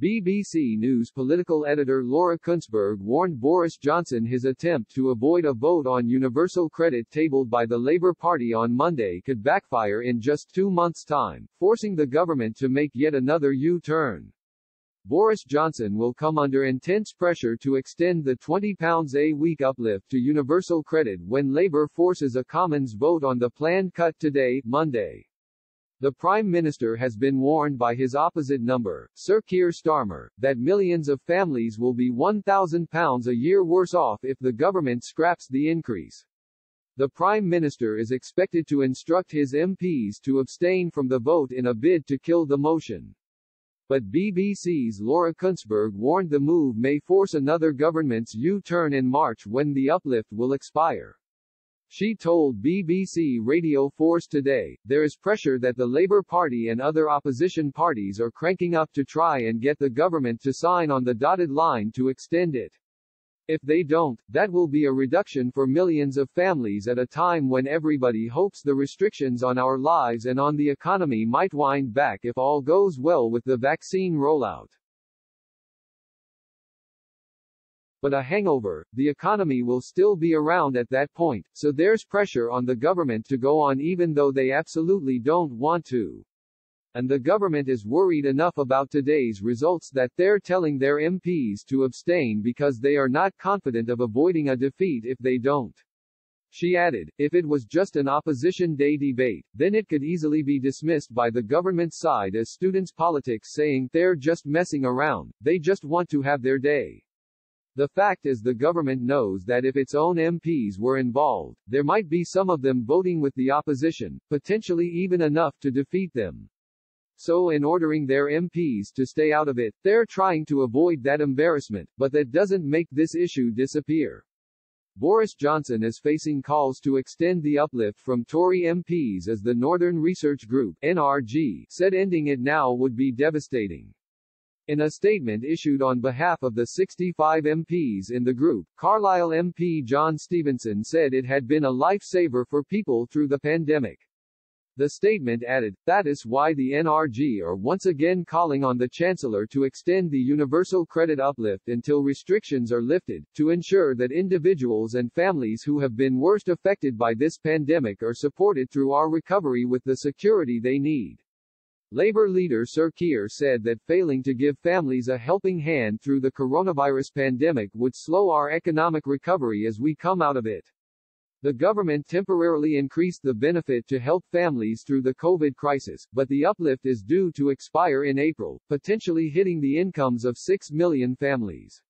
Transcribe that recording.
BBC News political editor Laura Kuenssberg warned Boris Johnson his attempt to avoid a vote on universal credit tabled by the Labour Party on Monday could backfire in just 2 months' time, forcing the government to make yet another U-turn. Boris Johnson will come under intense pressure to extend the £20 a week uplift to universal credit when Labour forces a Commons vote on the planned cut today, Monday. The Prime Minister has been warned by his opposite number, Sir Keir Starmer, that millions of families will be £1,000 a year worse off if the government scraps the increase. The Prime Minister is expected to instruct his MPs to abstain from the vote in a bid to kill the motion. But BBC's Laura Kuenssberg warned the move may force another government's U-turn in March when the uplift will expire. She told BBC Radio 4's Today, there is pressure that the Labour Party and other opposition parties are cranking up to try and get the government to sign on the dotted line to extend it. If they don't, that will be a reduction for millions of families at a time when everybody hopes the restrictions on our lives and on the economy might wind back if all goes well with the vaccine rollout. But a hangover, the economy will still be around at that point, so there's pressure on the government to go on even though they absolutely don't want to. And the government is worried enough about today's results that they're telling their MPs to abstain because they are not confident of avoiding a defeat if they don't. She added, if it was just an opposition day debate, then it could easily be dismissed by the government side as students' politics saying they're just messing around, they just want to have their day. The fact is the government knows that if its own MPs were involved, there might be some of them voting with the opposition, potentially even enough to defeat them. So in ordering their MPs to stay out of it, they're trying to avoid that embarrassment, but that doesn't make this issue disappear. Boris Johnson is facing calls to extend the uplift from Tory MPs as the Northern Research Group (NRG) said ending it now would be devastating. In a statement issued on behalf of the 65 MPs in the group, Carlisle MP John Stevenson said it had been a lifesaver for people through the pandemic. The statement added, that is why the NRG are once again calling on the Chancellor to extend the universal credit uplift until restrictions are lifted, to ensure that individuals and families who have been worst affected by this pandemic are supported through our recovery with the security they need. Labour leader Sir Keir said that failing to give families a helping hand through the coronavirus pandemic would slow our economic recovery as we come out of it. The government temporarily increased the benefit to help families through the COVID crisis, but the uplift is due to expire in April, potentially hitting the incomes of 6 million families.